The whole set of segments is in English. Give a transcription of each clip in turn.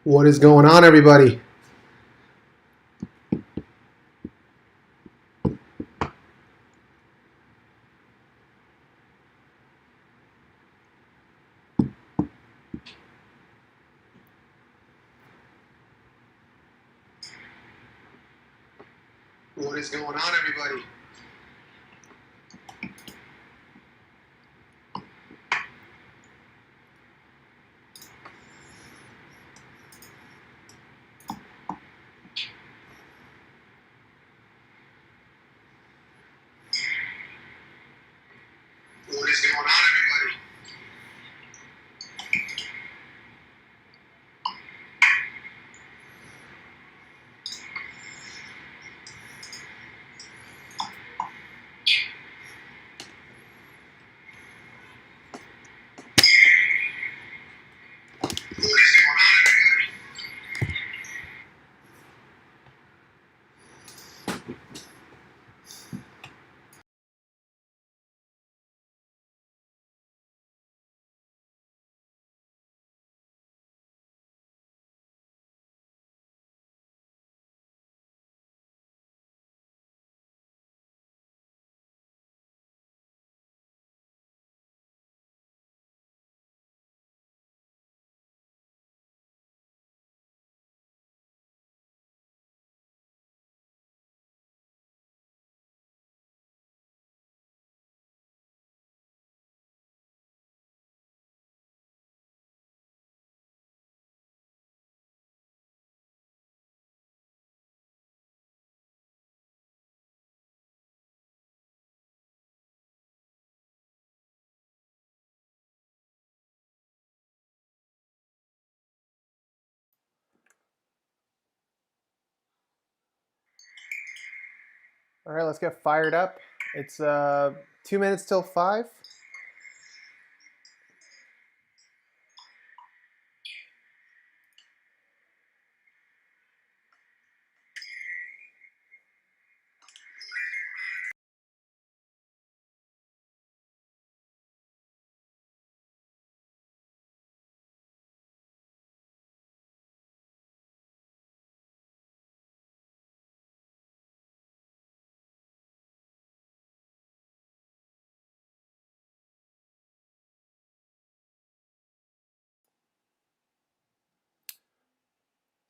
What is going on, everybody? What is going on, everybody? What is going on, everybody? What is going on, everybody? All right, let's get fired up. It's 2 minutes till 5.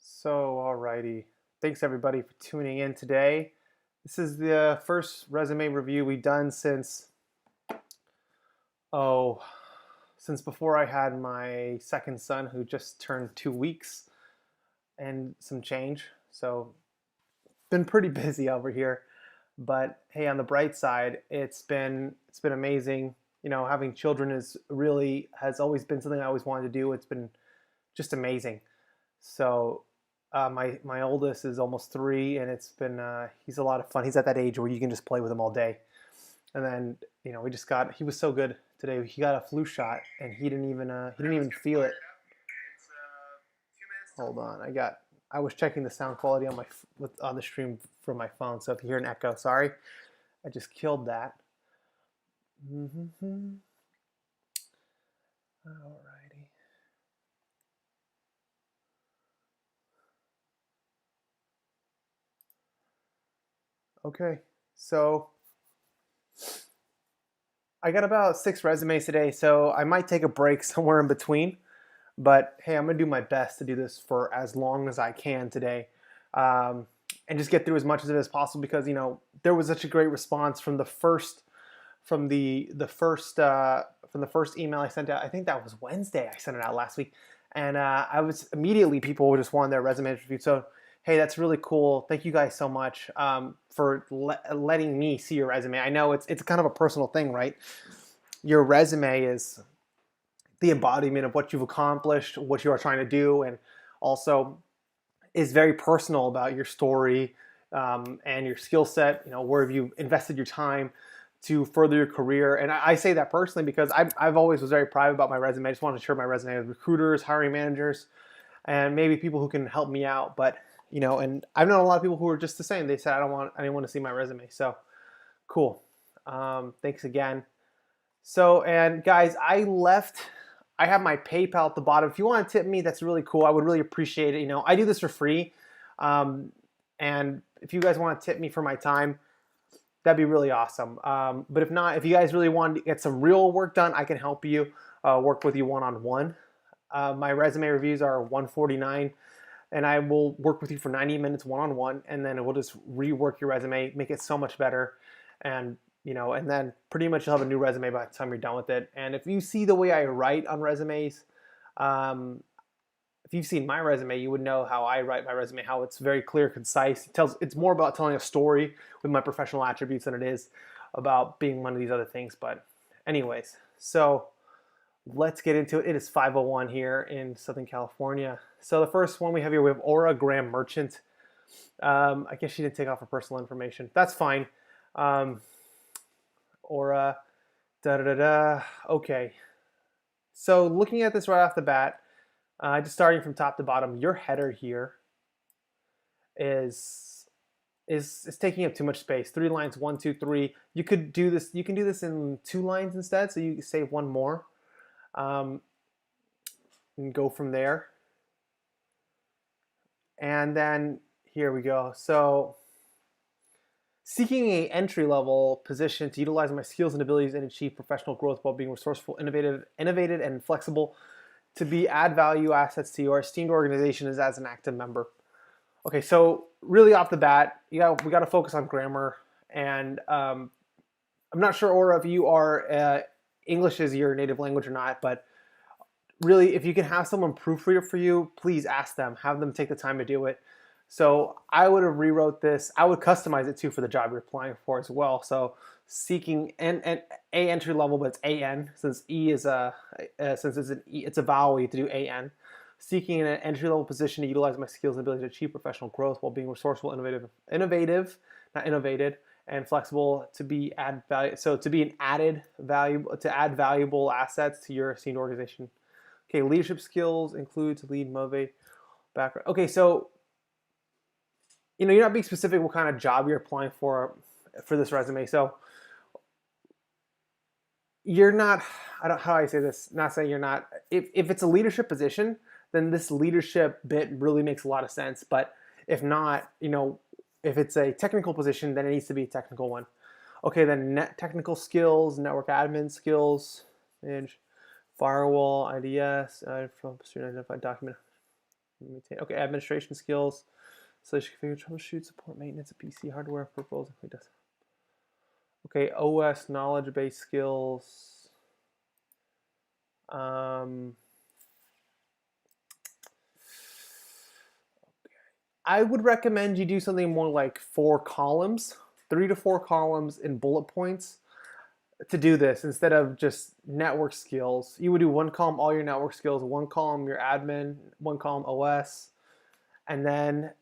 So, alrighty. Thanks everybody for tuning in today. This is the first resume review we've done oh, since before I had my second son, who just turned 2 weeks and some change. So, been pretty busy over here. But hey, on the bright side, it's been amazing. You know, having children is really has always been something I always wanted to do. It's been just amazing. So my oldest is almost 3, and it's been he's a lot of fun. He's at that age where you can just play with him all day. And then he was so good today. He got a flu shot, and he didn't even feel it. Hold on, I was checking the sound quality on on the stream from my phone. So if you hear an echo, sorry, I just killed that. Mm-hmm. Alrighty. Okay, so I got about 6 resumes today, so I might take a break somewhere in between. But hey, I'm gonna do my best to do this for as long as I can today, and just get through as much of it as possible because there was such a great response from the first email I sent out. I think that was Wednesday. I sent it out last week, and I was immediately people just wanted their resumes reviewed. So hey, that's really cool. Thank you guys so much for letting me see your resume. I know it's kind of a personal thing, right? Your resume is the embodiment of what you've accomplished, what you are trying to do, and also is very personal about your story and your skill set. Where have you invested your time to further your career? And I say that personally because I've always was very private about my resume. I just wanted to share my resume with recruiters, hiring managers, and maybe people who can help me out. But and I've known a lot of people who are just the same. They said I didn't want to see my resume. So cool. Thanks again. So, and guys, I left I have my PayPal at the bottom. If you want to tip me, that's really cool. I would really appreciate it. You know, I do this for free. Um, and if you guys want to tip me for my time, that'd be really awesome. But if not, if you guys really want to get some real work done, I can help you work with you one-on-one. My resume reviews are 149, and I will work with you for 90 minutes one-on-one, and then we'll just rework your resume, make it so much better, and and then pretty much you'll have a new resume by the time you're done with it. And if you see the way I write on resumes, um, if you've seen my resume, you would know how I write my resume, how it's very clear, concise. It's more about telling a story with my professional attributes than it is about being one of these other things. But anyways, so let's get into it. It is 5:01 here in Southern California. So the first one we have here, we have Aura Graham Merchant. I guess she didn't take off her personal information. That's fine. Aura, da da da da. Okay. So looking at this right off the bat, just starting from top to bottom, your header here is taking up too much space. 3 lines, 1, 2, 3. You could do this. You can do this in 2 lines instead. So you save one more, and go from there. And then here we go. So seeking a entry-level position to utilize my skills and abilities and achieve professional growth while being resourceful, innovative, and flexible to add value assets to your esteemed organization as an active member. Okay, so really off the bat, we got to focus on grammar. And I'm not sure, Aura, if you are English is your native language or not, but really, if you can have someone proofread it for you, please ask them. Have them take the time to do it. So I would have rewrote this. I would customize it too for the job you're applying for as well. So seeking a entry level, but it's an, since E is since it's an E, it's a vowel. You have to do an. Seeking an entry level position to utilize my skills and ability to achieve professional growth while being resourceful, innovative, not innovated, and flexible to add value. So to be an added value, to add valuable assets to your esteemed organization. Okay, leadership skills include to lead, motivate, background. Okay, so you're not being specific what kind of job you're applying for this resume. So you're not, how do I say this? Not saying you're not. If it's a leadership position, then this leadership bit really makes a lot of sense. But if not, if it's a technical position, then it needs to be a technical one. Okay, then technical skills, network admin skills, manage firewall, IDS, from student identified document. Okay, administration skills. So you can configure, troubleshoot, support, maintenance of PC hardware, peripherals. Okay, OS knowledge base skills. I would recommend you do something more like 4 columns, 3 to 4 columns in bullet points to do this instead of just network skills. You would do 1 column all your network skills, 1 column your admin, 1 column OS, and then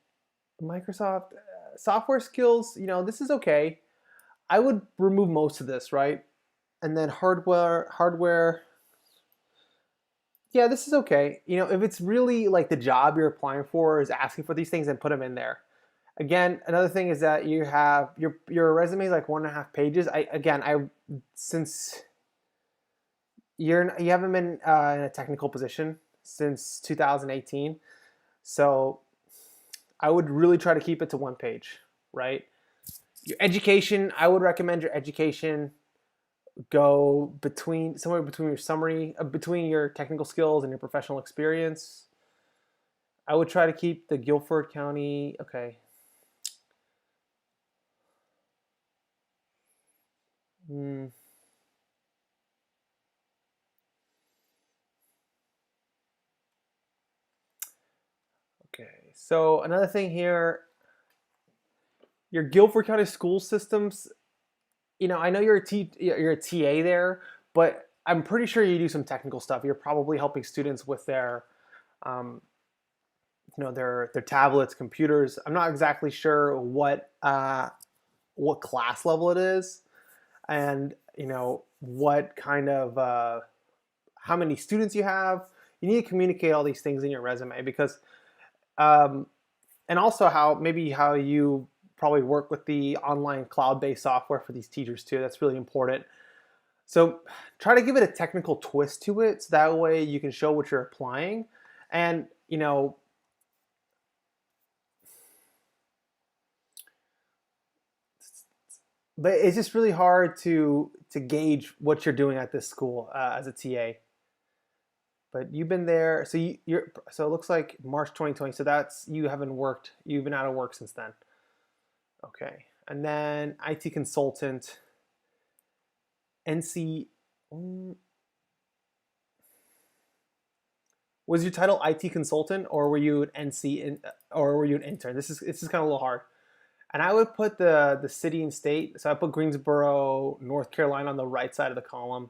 Microsoft software skills. This is okay. I would remove most of this, right? And then hardware. Yeah, this is okay. If it's really like the job you're applying for is asking for these things, then put them in there. Again, another thing is that you have your resume is like 1.5 pages. Since you haven't been in a technical position since 2018, so I would really try to keep it to 1 page, right? Your education, I would recommend your education go somewhere between your summary, between your technical skills and your professional experience. I would try to keep the Guilford County, okay. Okay, so another thing here, your Guilford County school systems, I know you're a TA there, but I'm pretty sure you do some technical stuff. You're probably helping students with their their tablets, computers. I'm not exactly sure what class level it is, and what kind of how many students you have. You need to communicate all these things in your resume because, and also how you probably work with the online cloud-based software for these teachers too. That's really important. So try to give it a technical twist to it, so that way you can show what you're applying. And but it's just really hard to gauge what you're doing at this school as a TA. But you've been there, so so it looks like March 2020. So that's you haven't worked. You've been out of work since then. Okay, and then IT consultant, NC. Was your title IT consultant, or were you an or were you an intern? This is kind of a little hard. And I would put the city and state. So I put Greensboro, North Carolina on the right side of the column.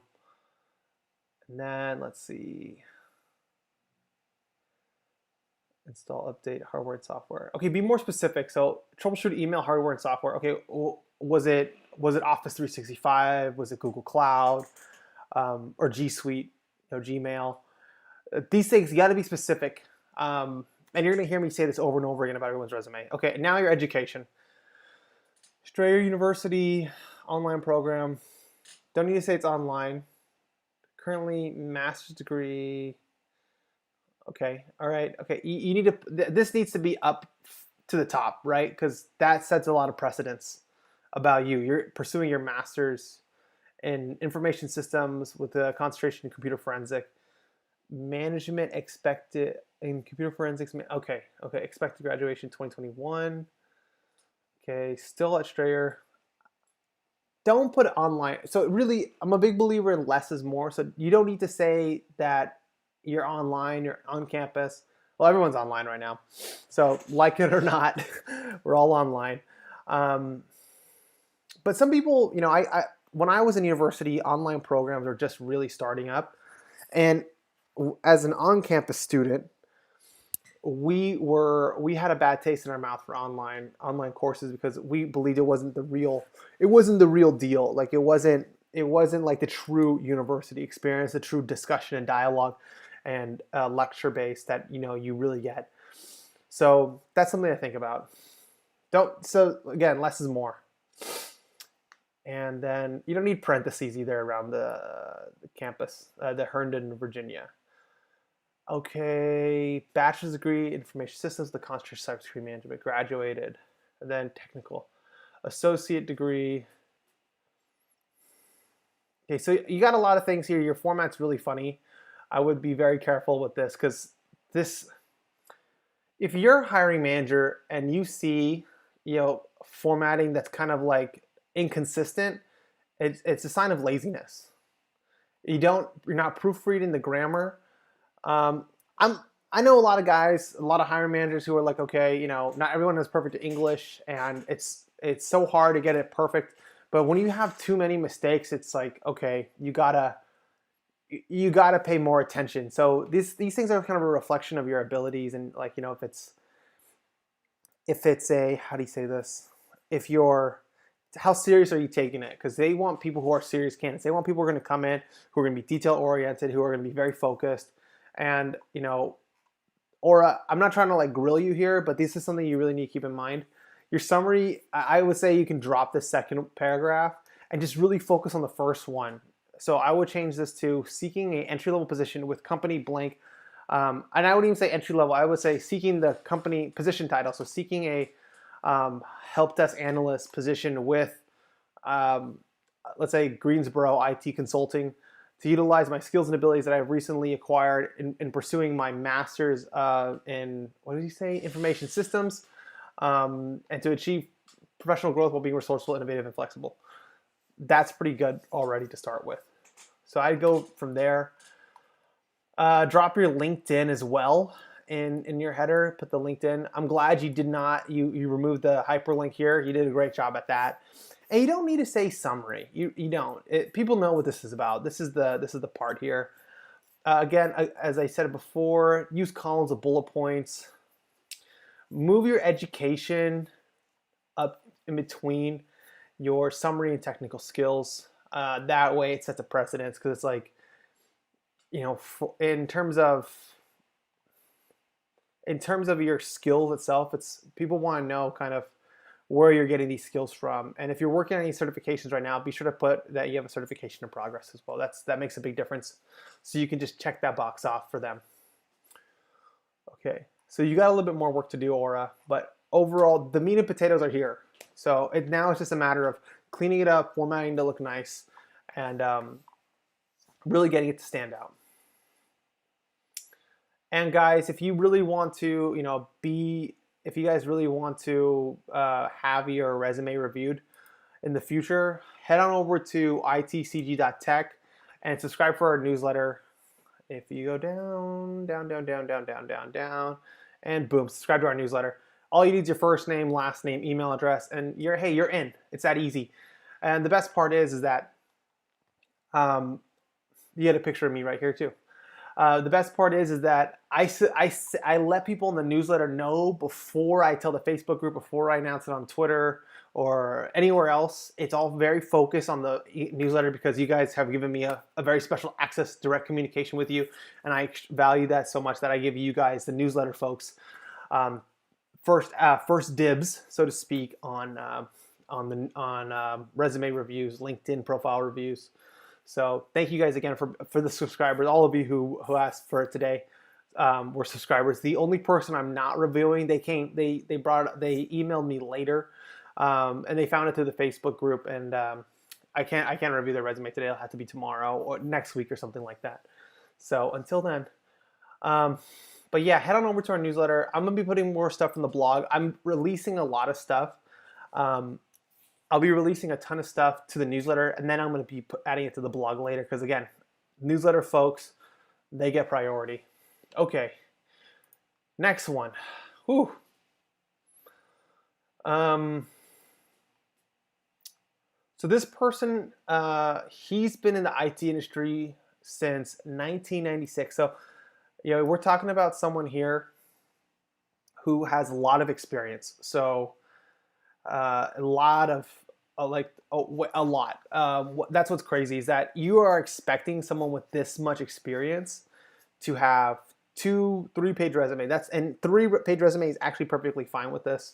And then let's see. Install, update hardware and software. Okay, be more specific. So troubleshoot email, hardware, and software. Okay, was it Office 365? Was it Google Cloud, or G Suite? Gmail. These things you got to be specific. And you're gonna hear me say this over and over again about everyone's resume. Okay, now your education. Strayer University online program. Don't need to say it's online. Currently master's degree. Okay, all right. Okay, you need to. This needs to be up to the top, right? Because that sets a lot of precedence about you. You're pursuing your master's in information systems with a concentration in computer forensic management. Expected in computer forensics. Okay, expected graduation 2021. Okay, still at Strayer. Don't put it online. So really, I'm a big believer in less is more. So you don't need to say that you're online, you're on campus. Well, everyone's online right now. So like it or not, we're all online. But some people, I when I was in university, online programs are just really starting up. And as an on-campus student, we had a bad taste in our mouth for online courses because we believed it wasn't the real deal. Like it wasn't like the true university experience, the true discussion and dialogue and lecture based that you really get. So that's something to think about. So again, less is more. And then you don't need parentheses either around the campus, the Herndon, Virginia. Okay, bachelor's degree, information systems, the concentration cybersecurity management, graduated. And then technical, associate degree. Okay, so you got a lot of things here. Your format's really funny. I would be very careful with this because if you're a hiring manager and you see, formatting that's kind of like inconsistent, it's a sign of laziness. You're not proofreading the grammar. I know a lot of guys, a lot of hiring managers who are like, okay, not everyone has perfect English, and it's so hard to get it perfect. But when you have too many mistakes, it's like, okay, you gotta pay more attention. So these things are kind of a reflection of your abilities, and like if it's a, how do you say this? How serious are you taking it? Because they want people who are serious candidates. They want people who are going to come in, who are going to be detail oriented, who are going to be very focused. And Aura, I'm not trying to like grill you here, but this is something you really need to keep in mind. Your summary, I would say you can drop the second paragraph and just really focus on the first one. So I would change this to seeking an entry-level position with company blank. And I wouldn't even say entry-level. I would say seeking the company position title. So seeking a help desk analyst position with, let's say, Greensboro IT Consulting, to utilize my skills and abilities that I've recently acquired in pursuing my master's in, what did you say, information systems, and to achieve professional growth while being resourceful, innovative, and flexible. That's pretty good already to start with. So I'd go from there. Drop your LinkedIn as well in your header. Put the LinkedIn. I'm glad you did not, you removed the hyperlink here. You did a great job at that. And you don't need to say summary. You don't. People know what this is about. This is the part here. Again, as I said before, use columns of bullet points. Move your education up in between your summary and technical skills. That way, it sets a precedence because it's like, in terms of your skills itself, it's people want to know kind of where you're getting these skills from. And if you're working on any certifications right now, be sure to put that you have a certification in progress as well. That makes a big difference. So you can just check that box off for them. Okay, so you got a little bit more work to do, Aura, but overall, the meat and potatoes are here. So now it's just a matter of cleaning it up, formatting to look nice, and really getting it to stand out. And guys, if you really want to, if you guys really want to have your resume reviewed in the future, head on over to itcg.tech and subscribe for our newsletter. If you go down, and boom, subscribe to our newsletter. All you need is your first name, last name, email address, and you're in. It's that easy. And the best part is that you get a picture of me right here too. The best part is that I let people in the newsletter know before I tell the Facebook group, before I announce it on Twitter or anywhere else. It's all very focused on the newsletter because you guys have given me a very special access, direct communication with you, and I value that so much that I give you guys, the newsletter folks, first dibs, so to speak, on resume reviews, LinkedIn profile reviews. So thank you guys again for the subscribers. All of you who asked for it today were subscribers. The only person I'm not reviewing, they emailed me later, and they found it through the Facebook group, and I can't review their resume today. It'll have to be tomorrow or next week or something like that. So until then, but yeah, head on over to our newsletter. I'm gonna be putting more stuff in the blog. I'm releasing a lot of stuff. I'll be releasing a ton of stuff to the newsletter, and then I'm going to be adding it to the blog later because, again, newsletter folks, they get priority. Okay, next one. Whew. So this person, he's been in the IT industry since 1996. So, we're talking about someone here who has a lot of experience. So, a lot. That's what's crazy is that you are expecting someone with this much experience to have 2-3 page resume. And 3-page resume is actually perfectly fine with this.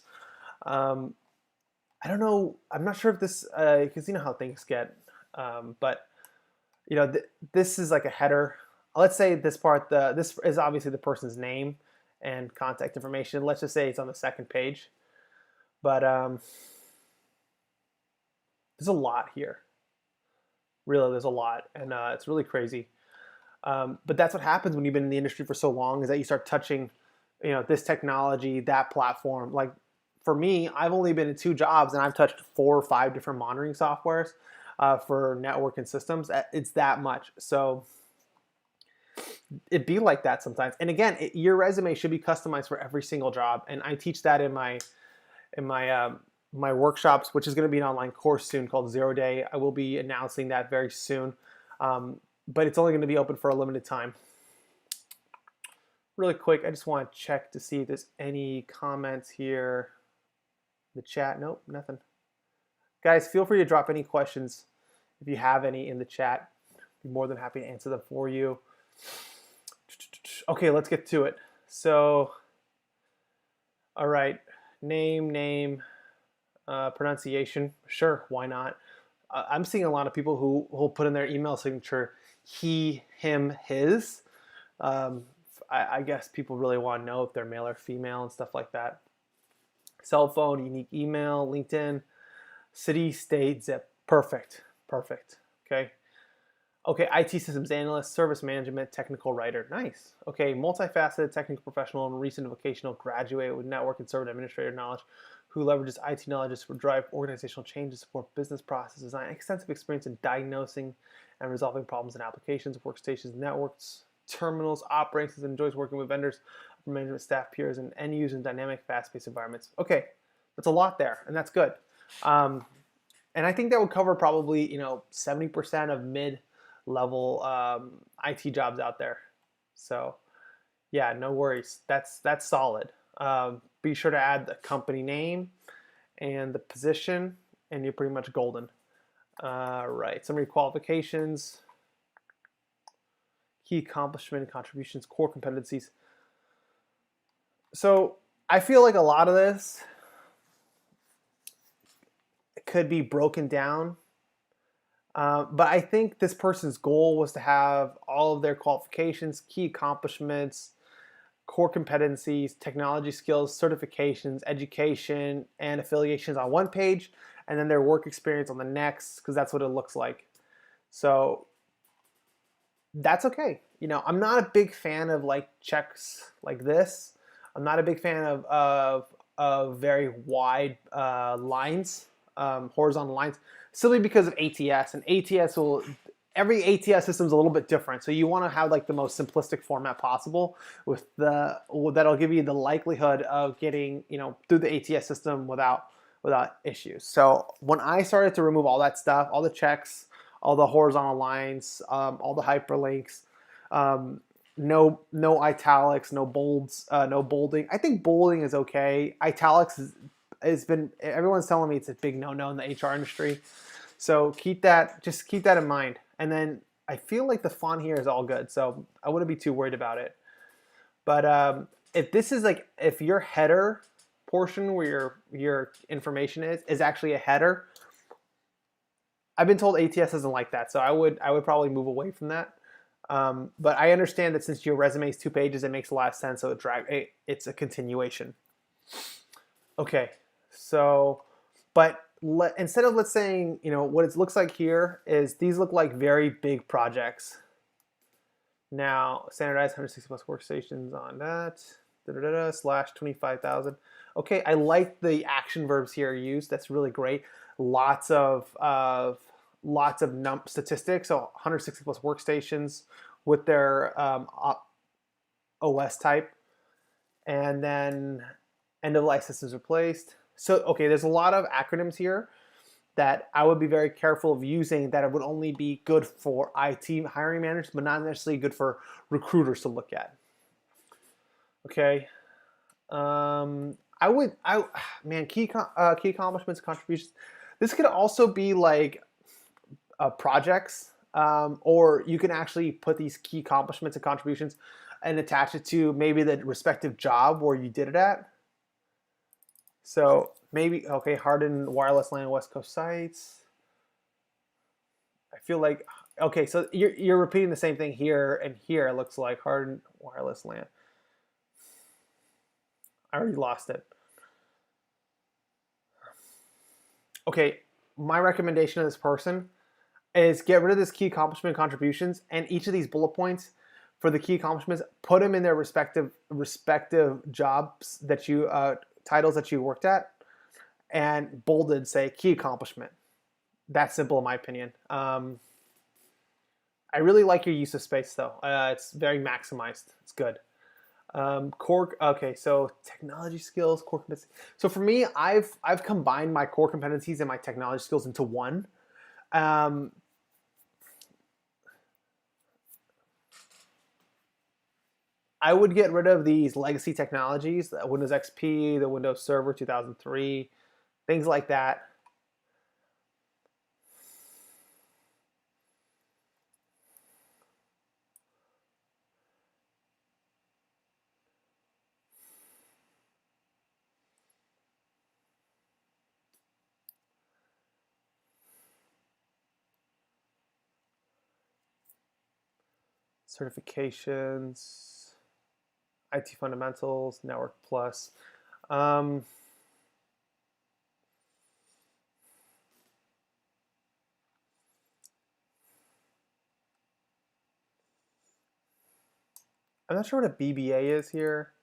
I don't know. I'm not sure if this because you know how things get. But this is like a header. Let's say this part. This is obviously the person's name and contact information. Let's just say it's on the second page. But there's a lot here. Really, there's a lot, and it's really crazy. But that's what happens when you've been in the industry for so long, is that you start touching, this technology, that platform. Like for me, I've only been in 2 jobs, and I've touched 4 or 5 different monitoring softwares for network and systems. It's that much. So it'd be like that sometimes. And again, your resume should be customized for every single job, and I teach that in my workshops, which is going to be an online course soon called 0 Day. I will be announcing that very soon, but it's only going to be open for a limited time. Really quick, I just want to check to see if there's any comments here in the chat. Nope, nothing. Guys, feel free to drop any questions if you have any in the chat. I'd be more than happy to answer them for you. Okay, let's get to it. So, all right, name. Pronunciation, sure, why not? I'm seeing a lot of people who will put in their email signature he, him, his. I guess people really want to know if they're male or female and stuff like that. Cell phone, unique email, LinkedIn, city, state, zip. Perfect. Okay, IT systems analyst, service management, technical writer. Nice. Okay, multifaceted technical professional and recent vocational graduate with network and server administrator knowledge who leverages IT knowledge to drive organizational change to support business process design, extensive experience in diagnosing and resolving problems in applications, workstations, networks, terminals, operating systems, enjoys working with vendors, management staff, peers, and end users in dynamic, fast-paced environments. Okay, that's a lot there, and that's good. And I think that would cover probably 70% of mid-level IT jobs out there. So yeah, no worries. That's solid. Be sure to add the company name and the position, and you're pretty much golden. Right, summary qualifications, key accomplishment, contributions, core competencies. So I feel like a lot of this could be broken down. But I think this person's goal was to have all of their qualifications, key accomplishments, core competencies, technology skills, certifications, education, and affiliations on one page, and then their work experience on the next, because that's what it looks like. So that's okay. I'm not a big fan of like checks like this. I'm not a big fan of very wide lines, horizontal lines, simply because of ATS. And every ATS system is a little bit different. So you want to have like the most simplistic format possible that'll give you the likelihood of getting through the ATS system without issues. So when I started to remove all that stuff, all the checks, all the horizontal lines, all the hyperlinks, no italics, no bolds, no bolding. I think bolding is okay. Italics has been, everyone's telling me it's a big no-no in the HR industry. So just keep that in mind. And then I feel like the font here is all good, so I wouldn't be too worried about it. But if this is like, if your header portion where your information is actually a header, I've been told ATS doesn't like that, so I would probably move away from that. But I understand that since your resume is 2 pages, it makes a lot of sense. So it's a continuation. Okay, so instead of, let's saying, what it looks like here is these look like very big projects. Now, standardized 160 plus workstations on that, slash 25,000. Okay, I like the action verbs here used. That's really great. Lots of statistics. So 160 plus workstations with their OS type, and then end of life systems replaced. So okay, there's a lot of acronyms here that I would be very careful of using, that it would only be good for IT hiring managers, but not necessarily good for recruiters to look at. Okay. Key accomplishments, contributions. This could also be like projects, or you can actually put these key accomplishments and contributions and attach it to maybe the respective job where you did it at. So maybe, okay, hardened wireless LAN West Coast sites. I feel like, okay, so you're repeating the same thing here and here. It looks like hardened wireless LAN. I already lost it. Okay, my recommendation to this person is get rid of this key accomplishment contributions, and each of these bullet points for the key accomplishments, put them in their respective jobs that you titles that you worked at, and bolded say key accomplishment. That's simple in my opinion. I really like your use of space though. It's very maximized. It's good. Okay, so technology skills, core competencies. So for me, I've combined my core competencies and my technology skills into one. I would get rid of these legacy technologies, the Windows XP, the Windows Server 2003, things like that. Certifications, IT fundamentals, Network Plus. I'm not sure what a BBA is here.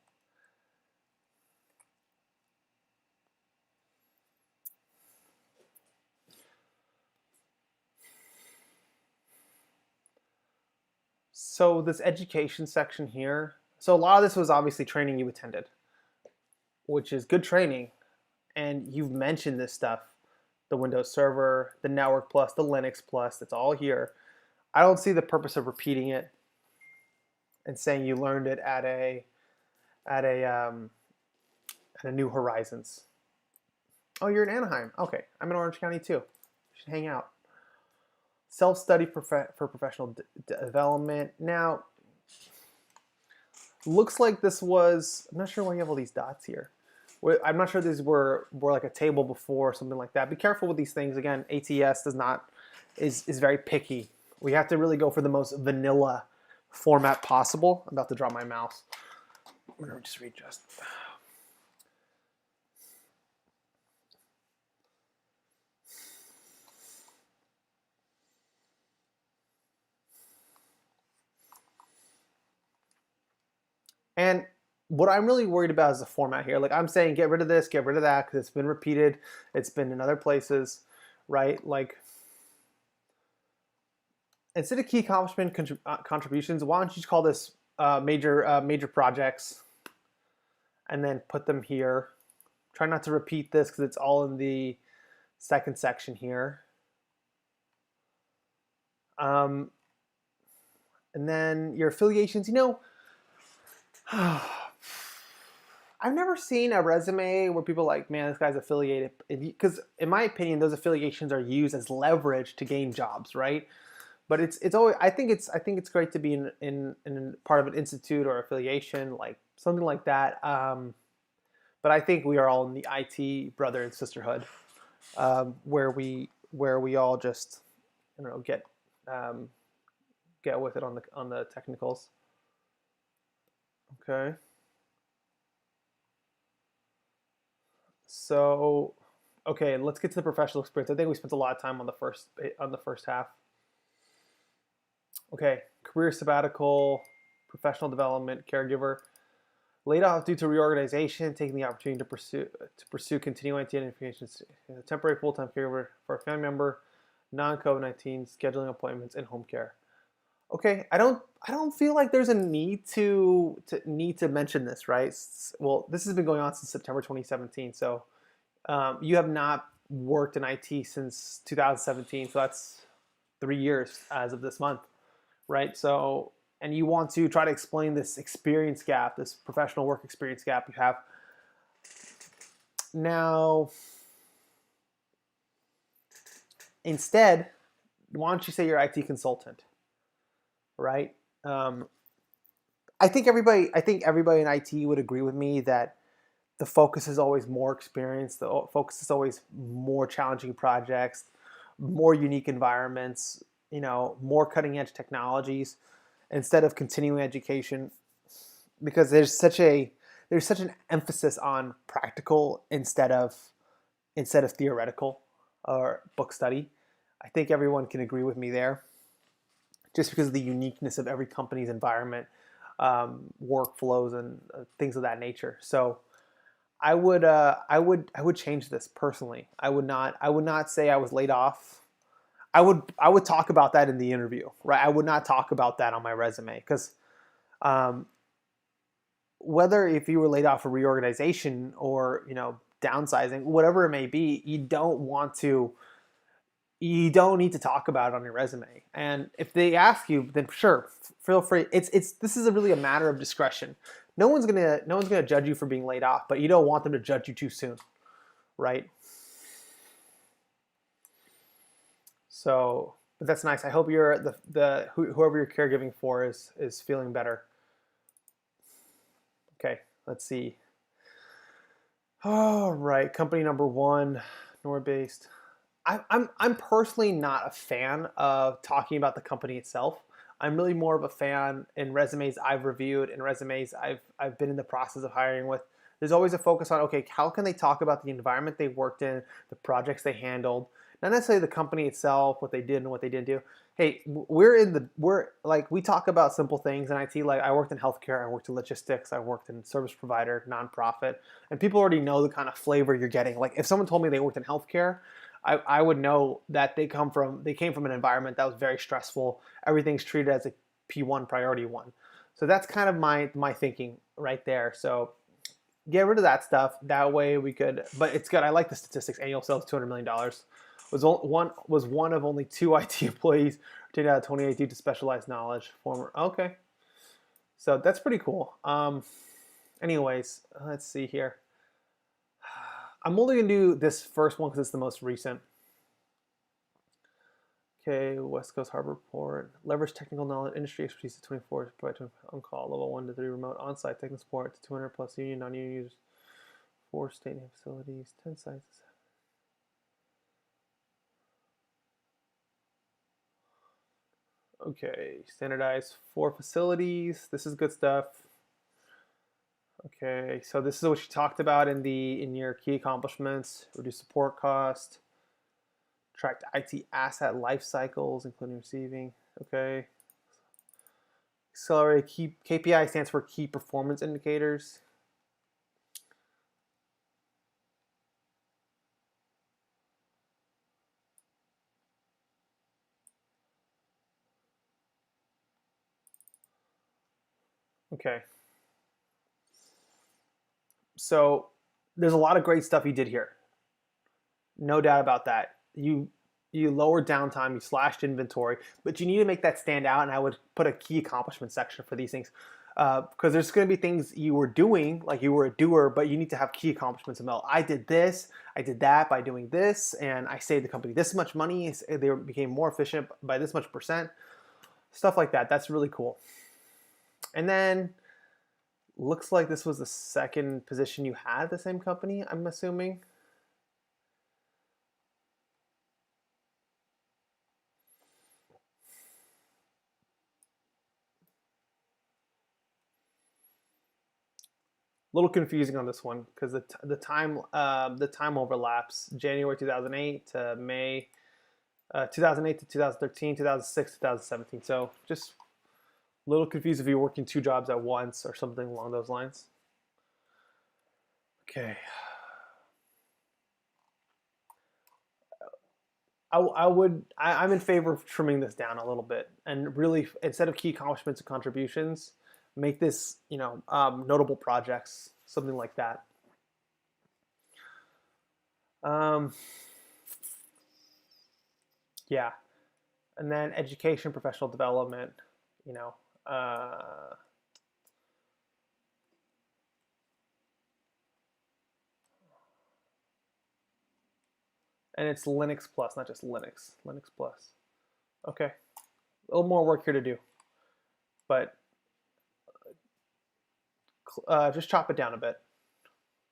So this education section here, so a lot of this was obviously training you attended, which is good training, and you've mentioned this stuff, the Windows Server, the Network Plus, the Linux Plus, it's all here. I don't see the purpose of repeating it and saying you learned it at a New Horizons. Oh, you're in Anaheim. Okay, I'm in Orange County too. We should hang out. Self-study for professional development. Now, looks like this was, I'm not sure why you have all these dots here. I'm not sure these were like a table before or something like that. Be careful with these things. Again, ATS does not is very picky. We have to really go for the most vanilla format possible. I'm about to drop my mouse. I'm gonna just readjust. And what I'm really worried about is the format here. Like I'm saying, get rid of this, get rid of that, because it's been repeated. It's been in other places, right? Like instead of key accomplishment contributions, why don't you just call this major projects, and then put them here. Try not to repeat this because it's all in the second section here. And then your affiliations, I've never seen a resume where people are like, man, this guy's affiliated. Because in my opinion, those affiliations are used as leverage to gain jobs, right? But it's always I think it's great to be in part of an institute or affiliation, like something like that. But I think we are all in the IT brother and sisterhood, where we all just get with it on the technicals. Okay. So, okay, let's get to the professional experience. I think we spent a lot of time on the first half. Okay, career sabbatical, professional development, caregiver. Laid off due to reorganization, taking the opportunity to pursue continuing IT identifications, temporary full-time caregiver for a family member, non-COVID-19 scheduling appointments, and home care. Okay, I don't feel like there's a need to mention this, right? Well, this has been going on since September 2017, so you have not worked in IT since 2017, so that's 3 years as of this month, right? So, and you want to try to explain this experience gap, this professional work experience gap you have. Now, instead, why don't you say you're IT consultant, right? I think everybody in IT would agree with me that the focus is always more experience. The focus is always more challenging projects, more unique environments, more cutting edge technologies instead of continuing education, because there's such an emphasis on practical instead of theoretical or book study. I think everyone can agree with me there, just because of the uniqueness of every company's environment, workflows, and things of that nature. So I would change this personally. I would not say I was laid off. I would talk about that in the interview, right? I would not talk about that on my resume, because um, whether if you were laid off for reorganization or downsizing, whatever it may be, you don't need to talk about it on your resume. And if they ask you, then sure, feel free. This is really a matter of discretion. No one's gonna judge you for being laid off, but you don't want them to judge you too soon, right? So, but that's nice. I hope whoever you're caregiving for is feeling better. Okay, let's see. All right, company number one, Nord based. I'm personally not a fan of talking about the company itself. I'm really more of a fan in resumes I've reviewed and resumes I've been in the process of hiring with. There's always a focus on, okay, how can they talk about the environment they worked in, the projects they handled, not necessarily the company itself, what they did and what they didn't do. Hey, we're like, we talk about simple things in IT. Like I worked in healthcare, I worked in logistics, I worked in service provider, nonprofit, and people already know the kind of flavor you're getting. Like if someone told me they worked in healthcare, I would know that they came from an environment that was very stressful. Everything's treated as a P1 priority one. So that's kind of my thinking right there. So get rid of that stuff. That way we could, but it's good. I like the statistics. Annual sales $200 million. Was one of only two IT employees retained out of 28 due to specialized knowledge. Former okay, so that's pretty cool. Anyways, let's see here. I'm only gonna do this first one because it's the most recent. Okay, West Coast Harbor Port. Leverage technical knowledge, industry expertise to 24, provide on call, level 1 to 3 remote on-site technical support to 200 plus union, non-union users. 4 state facilities, 10 sites. Okay, standardized 4 facilities. This is good stuff. Okay, so this is what you talked about in your key accomplishments: reduce support cost, tracked IT asset life cycles, including receiving. Okay, accelerate key KPI stands for key performance indicators. Okay, so there's a lot of great stuff you did here. No doubt about that. You lowered downtime, you slashed inventory, but you need to make that stand out. And I would put a key accomplishment section for these things because there's going to be things you were doing, like you were a doer, but you need to have key accomplishments. About I did this, I did that by doing this, and I saved the company this much money. They became more efficient by this much percent. Stuff like that. That's really cool. And then looks like this was the second position you had at the same company, I'm assuming. Little confusing on this one because the time overlaps January 2008 to May 2008 to 2013, 2006, 2017. So just a little confused if you're working 2 jobs at once or something along those lines. Okay. I'm in favor of trimming this down a little bit and really, instead of key accomplishments and contributions, make this, notable projects, something like that. Yeah. And then education, professional development, you know, and it's Linux Plus, not just Linux. Linux Plus. Okay. A little more work here to do, but just chop it down a bit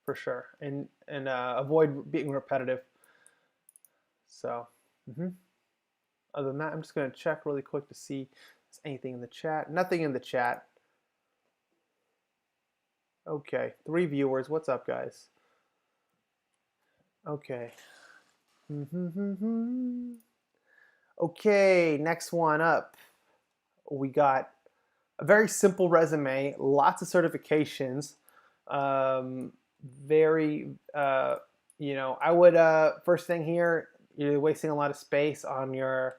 for sure, and avoid being repetitive. So, other than that, I'm just going to check really quick to see if there's anything in the chat. Nothing in the chat. Okay, 3 viewers. What's up, guys? Okay. Okay, next one up. We got a very simple resume, lots of certifications. I would first thing here, you're wasting a lot of space on your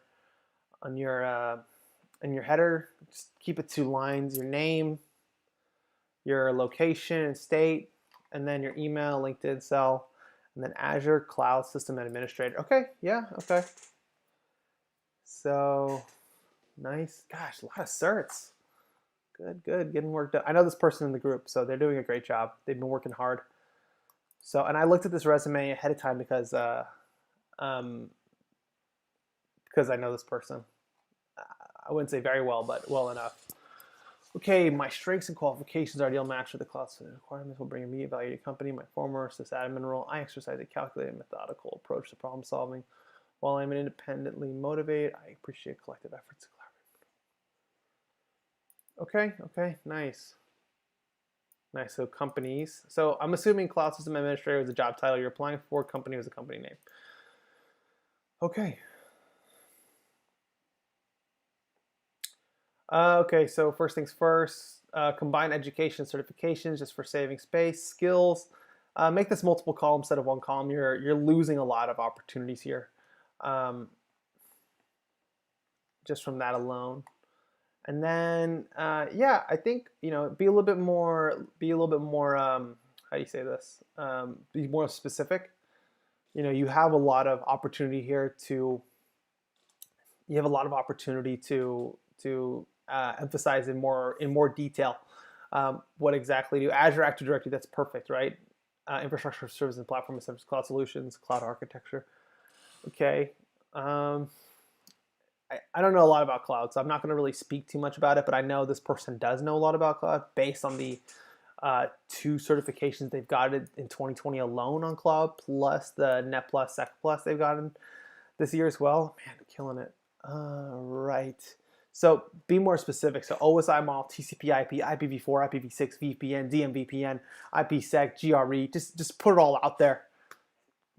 header. Just keep it 2 lines: your name, your location and state, and then your email, LinkedIn, cell, and then Azure Cloud System Administrator. Okay, yeah, okay. So nice. Gosh, a lot of certs. Good, getting work done. I know this person in the group, so they're doing a great job. They've been working hard. So, and I looked at this resume ahead of time because I know this person. I wouldn't say very well, but well enough. Okay, my strengths and qualifications are ideal match for the cloud requirements will bring immediate value to your company. My former sysadmin role, I exercise a calculated, methodical approach to problem solving. While I'm independently motivated, I appreciate collective efforts to collaborate. Okay, nice. Nice, so companies. So I'm assuming Cloud System Administrator is the job title you're applying for, company was the company name. Okay. Okay, so first things first, combine education certifications just for saving space. Skills, make this multiple columns instead of 1 column. You're losing a lot of opportunities here, just from that alone. And then, I think be a little bit more. How do you say this? Be more specific. You have a lot of opportunity here to. You have a lot of opportunity to emphasize in more detail what exactly do Azure Active Directory. That's perfect, right? Infrastructure, service, and platform as cloud solutions, cloud architecture. Okay. I don't know a lot about cloud, so I'm not going to really speak too much about it, but I know this person does know a lot about cloud based on the 2 certifications they've gotten in 2020 alone on cloud, plus the Net Plus, Sec Plus they've gotten this year as well. Man, killing it. Right. So be more specific. So OSI model, TCP/IP, IPv4, IPv6, VPN, DMVPN, IPsec, GRE. Just put it all out there.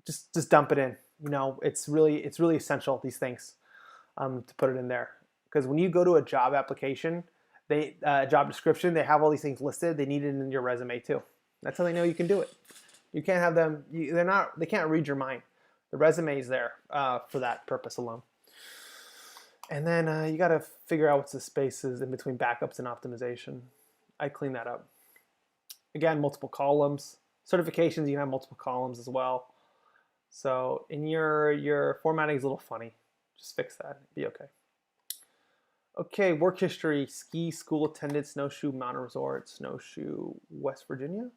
Just dump it in. You know, it's really essential, these things, to put it in there. Because when you go to a job application, job description, they have all these things listed. They need it in your resume too. That's how they know you can do it. You can't have them. They can't read your mind. The resume is there for that purpose alone. And then you got to figure out what's the spaces in between backups and optimization. I clean that up. Again, multiple columns. Certifications, you can have multiple columns as well. So in your formatting is a little funny. Just fix that. Be okay. Okay, work history, ski school attended, Snowshoe Mountain Resort, Snowshoe, West Virginia.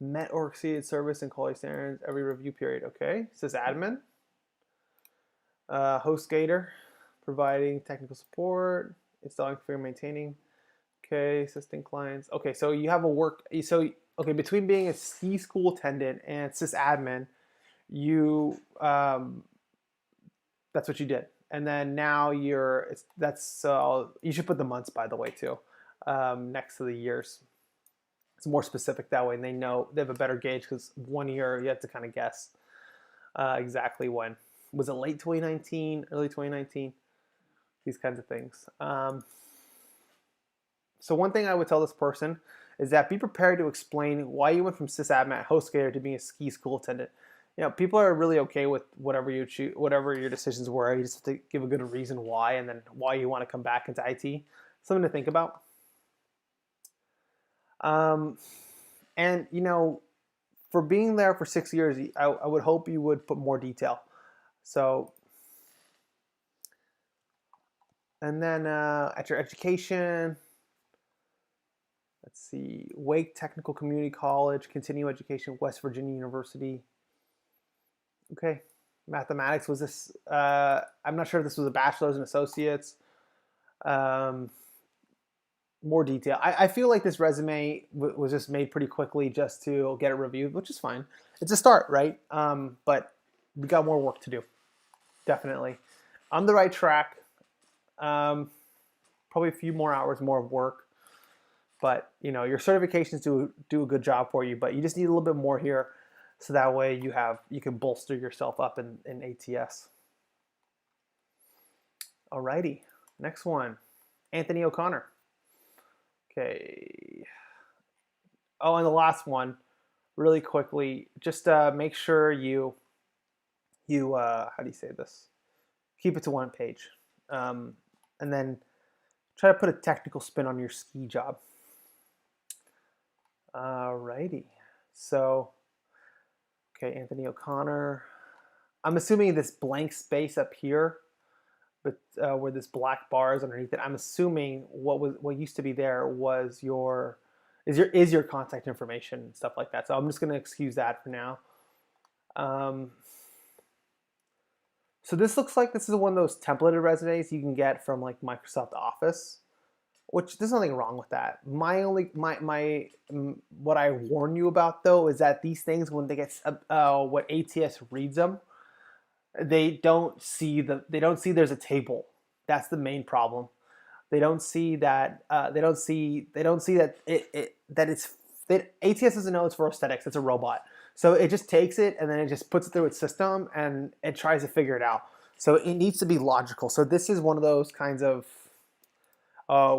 Met or exceeded service and quality standards every review period. Okay, says admin. HostGator, providing technical support, installing, configuring, maintaining. Okay, assisting clients. Okay, so you have okay, between being a ski school attendant and sysadmin, you that's what you did. And then now you should put the months, by the way, too, next to the years. It's more specific that way, and they have a better gauge, because 1 year you have to kind of guess exactly when. Was it late 2019, early 2019? These kinds of things. So one thing I would tell this person is that be prepared to explain why you went from sysadmin at HostGator to being a ski school attendant. You know, people are really okay with whatever you choose, whatever your decisions were. You just have to give a good reason why, and then why you want to come back into IT. Something to think about. And you know, for being there for 6 years, I would hope you would put more detail. So, and then at your education, let's see, Wake Technical Community College, continuing education, West Virginia University. Okay, mathematics, was this, I'm not sure if this was a bachelor's and associates. More detail. I feel like this resume was just made pretty quickly just to get it reviewed, which is fine. It's a start, right? But we got more work to do, definitely. On the right track, probably a few more hours more of work. But, you know, your certifications do a good job for you, but you just need a little bit more here. So that way you can bolster yourself up in ATS. Alrighty, next one, Anthony O'Connor. Okay. Oh, and the last one, really quickly, just make sure you how do you say this? Keep it to one page, and then try to put a technical spin on your ski job. Alrighty, so. Okay, Anthony O'Connor. I'm assuming this blank space up here, but where this black bar is underneath it, I'm assuming what used to be there was your contact information and stuff like that. So I'm just going to excuse that for now. So this looks like this is one of those templated resumes you can get from like Microsoft Office, which there's nothing wrong with that. What I warn you about though is that these things, when they get what ATS reads them, they don't see there's a table. That's the main problem. They don't see that ATS doesn't know it's for aesthetics. It's a robot. So it just takes it and then it just puts it through its system and it tries to figure it out. So it needs to be logical. So this is one of those kinds of how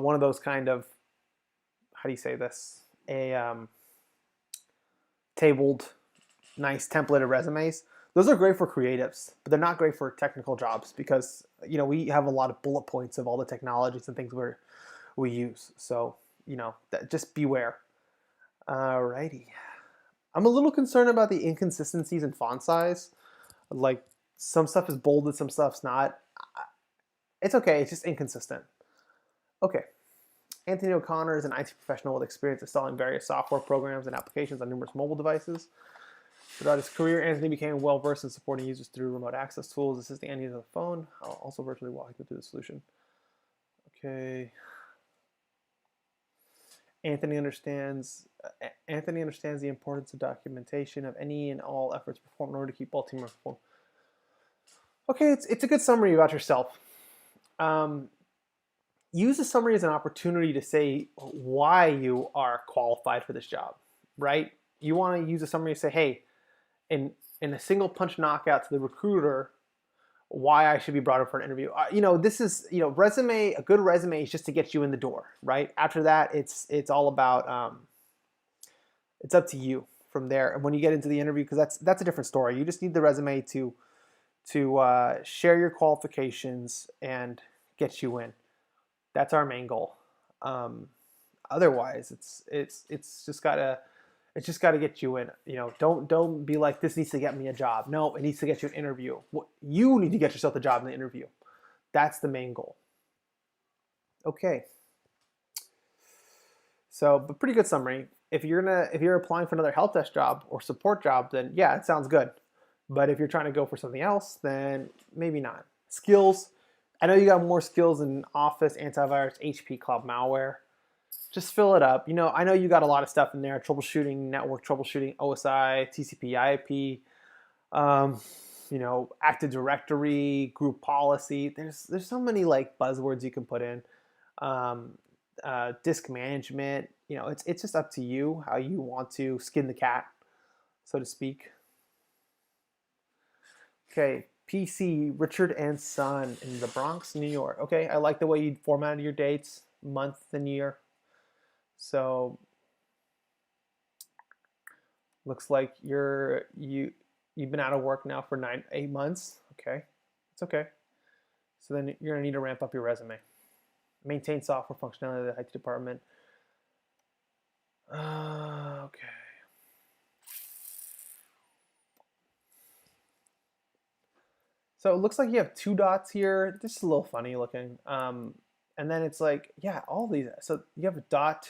do you say this? Tabled, nice templated resumes. Those are great for creatives, but they're not great for technical jobs because, you know, we have a lot of bullet points of all the technologies and things we use. So, you know, just beware. Alrighty. I'm a little concerned about the inconsistencies in font size. Like, some stuff is bolded, some stuff's not. It's okay, it's just inconsistent. Okay. Anthony O'Connor is an IT professional with experience installing various software programs and applications on numerous mobile devices. Throughout his career, Anthony became well-versed in supporting users through remote access tools, assisting end users on the phone, also virtually walking them through the solution. Okay. Anthony understands the importance of documentation of any and all efforts performed in order to keep Baltimore informed. Okay, it's a good summary about yourself. Use the summary as an opportunity to say why you are qualified for this job, right? You want to use a summary to say, hey, in a single punch knockout to the recruiter, why I should be brought up for an interview. This is, resume. A good resume is just to get you in the door, right? After that, it's all about. It's up to you from there. And when you get into the interview, because that's a different story. You just need the resume to share your qualifications and get you in. That's our main goal. Otherwise, it's just gotta get you in. Don't be like, this needs to get me a job. No, it needs to get you an interview. You need to get yourself a job in the interview. That's the main goal. Okay. So, but pretty good summary. If you're applying for another help desk job or support job, then yeah, it sounds good. But if you're trying to go for something else, then maybe not. Skills. I know you got more skills in Office, antivirus, HP, cloud malware. Just fill it up. I know you got a lot of stuff in there: troubleshooting, network troubleshooting, OSI, TCP/IP, Active Directory, group policy. There's so many like buzzwords you can put in. Disk management. It's just up to you how you want to skin the cat, so to speak. Okay, PC, Richard and Son in the Bronx, New York. Okay, I like the way you formatted your dates, month and year. So looks like you've been out of work now for 8 months. Okay, it's okay. So then you're gonna need to ramp up your resume. Maintain software functionality of the IT department. Okay. So it looks like you have 2 dots here. This is a little funny looking. And then it's like, yeah, all these. So you have a dot,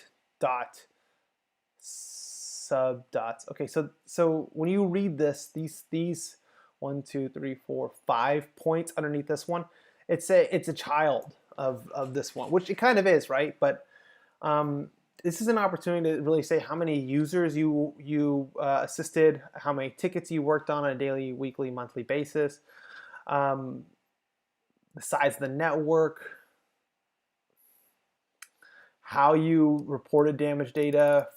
sub dots. Okay, so when you read this, these 1, 2, 3, 4, 5 points underneath this one, it's a child of this one, which it kind of is, right? But this is an opportunity to really say how many users you assisted, how many tickets you worked on a daily, weekly, monthly basis, the size of the network, how you reported damaged data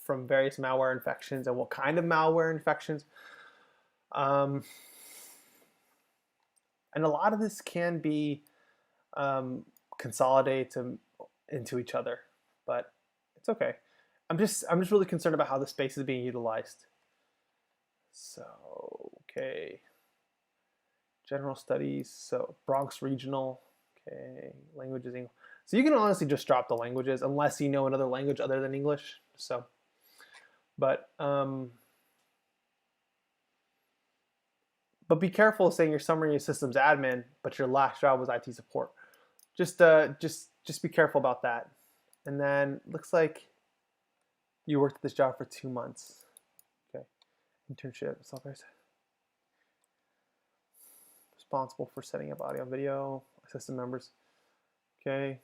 from various malware infections, and what kind of malware infections. And a lot of this can be consolidated into each other, but it's okay. I'm just really concerned about how the space is being utilized. So, okay. General studies, so Bronx Regional, okay, languages, English. So you can honestly just drop the languages unless you know another language other than English. So, but be careful saying your summary is systems admin, but your last job was IT support. Just be careful about that. And then looks like you worked at this job for 2 months. Okay, internship, software. Responsible for setting up audio and video, system members. Okay.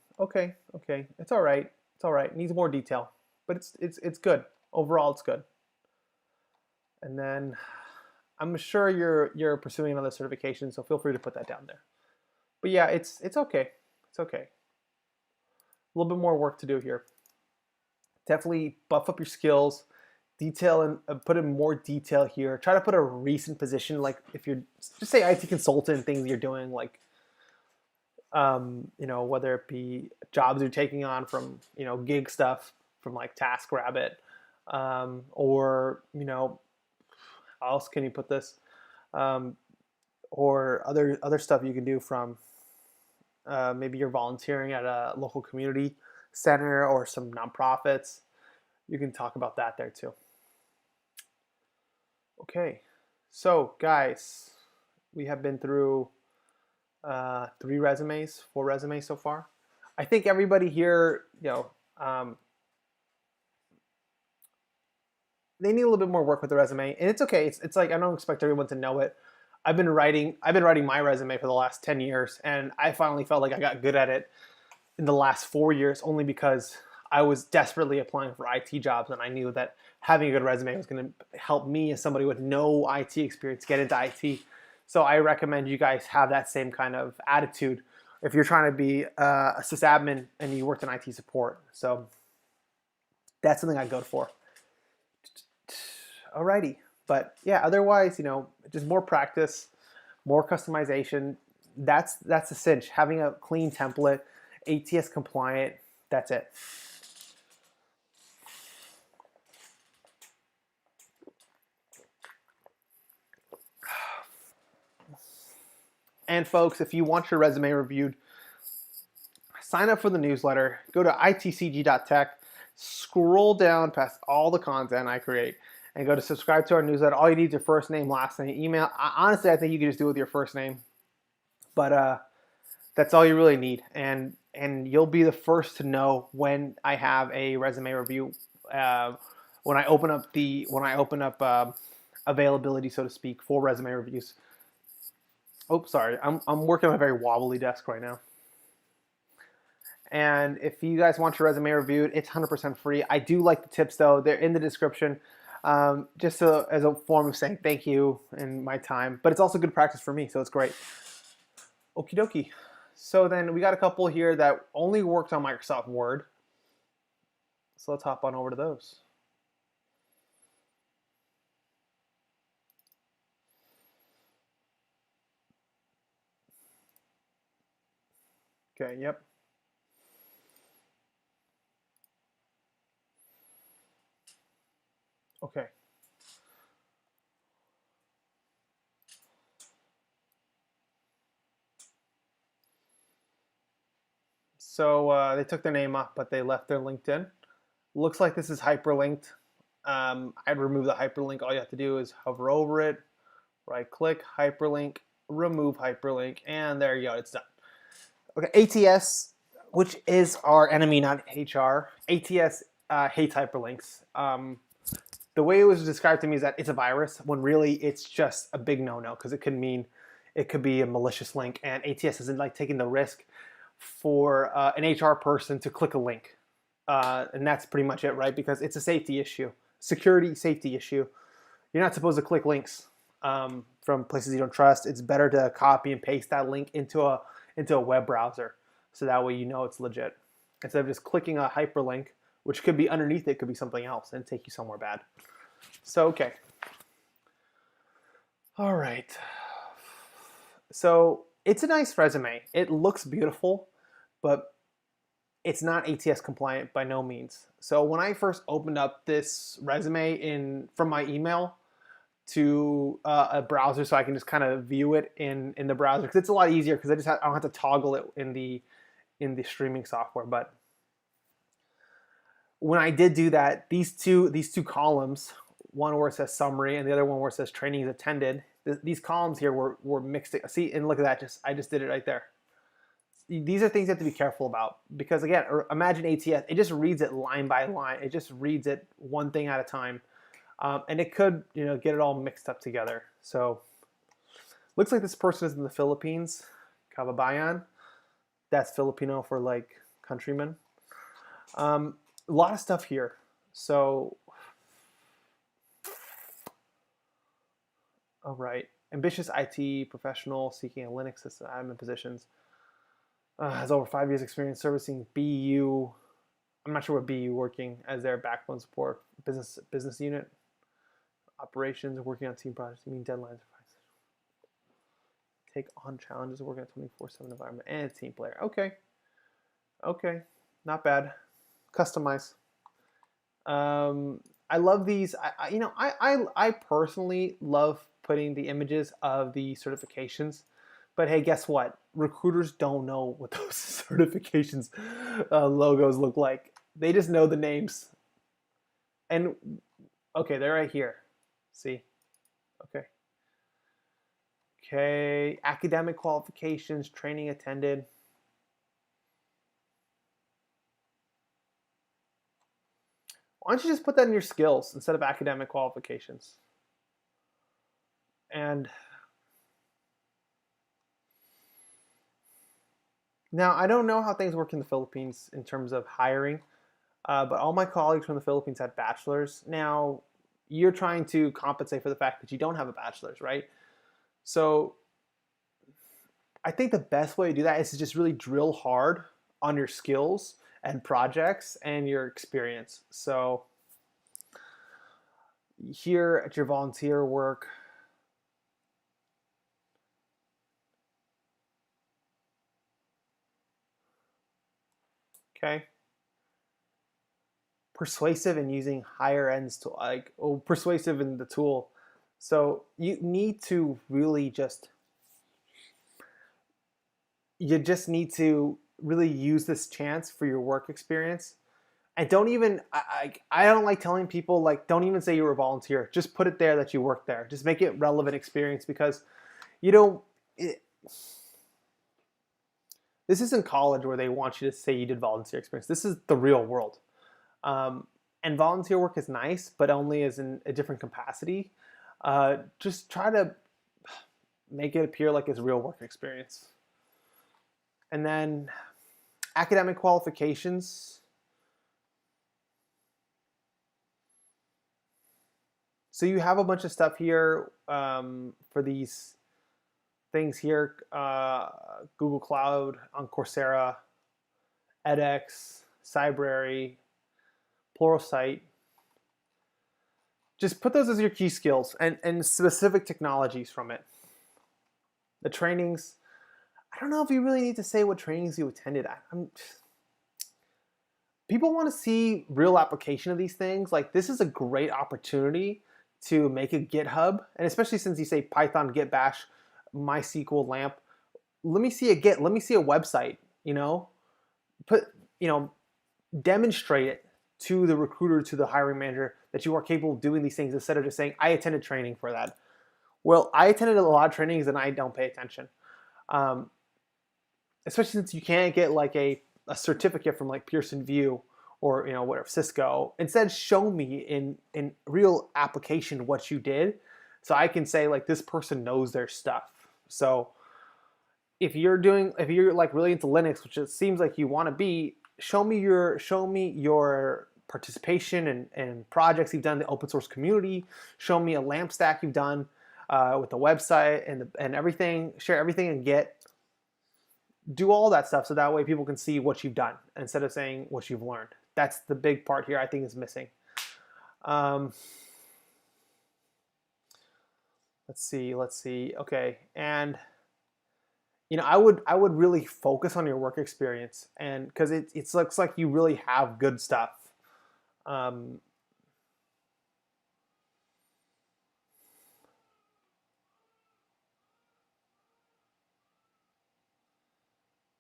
It's all right. It needs more detail, but it's good. Overall, it's good. And then I'm sure you're pursuing another certification, so feel free to put that down there. But yeah, it's okay. It's okay. A little bit more work to do here. Definitely buff up your skills, detail and put in more detail here. Try to put a recent position, like if you're just say IT consultant, things you're doing, like whether it be jobs you're taking on from gig stuff from like TaskRabbit, or how else can you put this, or other stuff you can do from maybe you're volunteering at a local community center or some nonprofits. You can talk about that there too. Okay, so guys, we have been through 4 resumes so far. I think everybody here, they need a little bit more work with the resume, and it's okay. It's like I don't expect everyone to know it. I've been writing my resume for the last 10 years, and I finally felt like I got good at it in the last 4 years, only because I was desperately applying for IT jobs, and I knew that having a good resume was going to help me as somebody with no IT experience get into IT. So I recommend you guys have that same kind of attitude if you're trying to be a sysadmin and you worked in IT support. So that's something I go for. Alrighty, but yeah, otherwise, just more practice, more customization. That's a cinch. Having a clean template, ATS compliant. That's it. And folks, if you want your resume reviewed, sign up for the newsletter. Go to itcg.tech, scroll down past all the content I create, and go to subscribe to our newsletter. All you need is your first name, last name, email. Honestly, I think you can just do it with your first name. But that's all you really need, and you'll be the first to know when I have a resume review. When I open up availability, so to speak, for resume reviews. Oh, sorry, I'm working on a very wobbly desk right now. And if you guys want your resume reviewed, it's 100% free. I do like the tips though; they're in the description, just as a form of saying thank you and my time. But it's also good practice for me, so it's great. Okie dokie. So then we got a couple here that only worked on Microsoft Word. So let's hop on over to those. Okay, yep. Okay. So they took their name off, but they left their LinkedIn. Looks like this is hyperlinked. I'd remove the hyperlink. All you have to do is hover over it, right click, hyperlink, remove hyperlink, and there you go, it's done. Okay, ATS, which is our enemy, not HR. ATS hates hyperlinks. The way it was described to me is that it's a virus, when really it's just a big no-no, because it could be a malicious link, and ATS isn't like taking the risk for an HR person to click a link. And that's pretty much it, right? Because it's a safety issue, security safety issue. You're not supposed to click links from places you don't trust. It's better to copy and paste that link into a web browser, so that way you know it's legit, instead of just clicking a hyperlink, which could be underneath it, could be something else and take you somewhere bad. So okay, all right. So it's a nice resume. It looks beautiful, but it's not ATS compliant by no means. So when I first opened up this resume from my email to a browser, so I can just kind of view it in the browser, because it's a lot easier, because I don't have to toggle it in the streaming software. But when I did do that, these two columns, one where it says summary and the other one where it says trainings attended, these columns here were mixed. See, and look at that, I just did it right there. These are things you have to be careful about, because again, imagine ATS, it just reads it line by line. It just reads it one thing at a time. And it could, get it all mixed up together. So looks like this person is in the Philippines, Kababayan. That's Filipino for like countrymen. A lot of stuff here. So, all right. Ambitious IT professional seeking a Linux system admin positions. Has over 5 years experience servicing BU. I'm not sure what BU working as their backbone support business unit. Operations, working on team projects, meeting deadlines. Take on challenges, working on 24/7 environment, and a team player. Okay, not bad. Customize. I love these. I personally love putting the images of the certifications, but hey, guess what? Recruiters don't know what those certifications logos look like. They just know the names. And okay, they're right here. See? Okay, academic qualifications, training attended. Why don't you just put that in your skills instead of academic qualifications? And now I don't know how things work in the Philippines in terms of hiring. But all my colleagues from the Philippines had bachelors. Now, you're trying to compensate for the fact that you don't have a bachelor's, right? So I think the best way to do that is to just really drill hard on your skills and projects and your experience. So here at your volunteer work, okay, persuasive in using higher ends to persuasive in the tool. So you need to really need to really use this chance for your work experience. And don't even I don't like telling people, like, don't even say you were a volunteer. Just put it there that you worked there. Just make it relevant experience, because you know it, this isn't college where they want you to say you did volunteer experience. This is the real world. Um, and volunteer work is nice, but only as in a different capacity. Just try to make it appear like it's real work experience. And then academic qualifications. So you have a bunch of stuff here for these things here. Google Cloud, on Coursera, edX, Cybrary, Pluralsight. Just put those as your key skills and specific technologies from it. The trainings, I don't know if you really need to say what trainings you attended. People want to see real application of these things. Like, this is a great opportunity to make a GitHub, and especially since you say Python, Git Bash, MySQL, LAMP. Let me see a Git. Let me see a website. Put demonstrate it to the recruiter, to the hiring manager, that you are capable of doing these things, instead of just saying, I attended training for that. Well, I attended a lot of trainings and I don't pay attention. Especially since you can't get like a certificate from like Pearson VUE or whatever, Cisco. Instead, show me in real application what you did, so I can say, like, this person knows their stuff. So if you're like really into Linux, which it seems like you want to be, show me your participation and projects you've done in the open source community. Show me a LAMP stack you've done with the website and everything. Share everything in Git. Do all that stuff, so that way people can see what you've done instead of saying what you've learned. That's the big part here I think is missing. Let's see. Okay, and I would really focus on your work experience, and because it looks like you really have good stuff.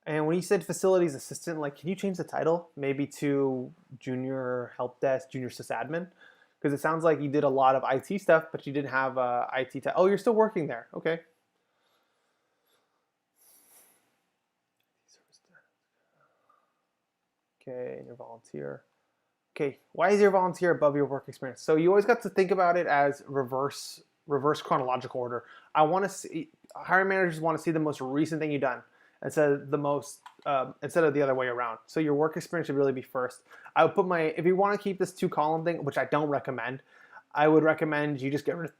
And when you said facilities assistant, like, can you change the title maybe to junior help desk, junior sysadmin? Because it sounds like you did a lot of IT stuff, but you didn't have IT. Oh, you're still working there. Okay. Okay, your volunteer. Okay, why is your volunteer above your work experience? So you always got to think about it as reverse chronological order. I want to see, hiring managers want to see the most recent thing you've done instead of the other way around. So your work experience should really be first. I would put if you want to keep this 2-column thing, which I don't recommend, I would recommend you just get rid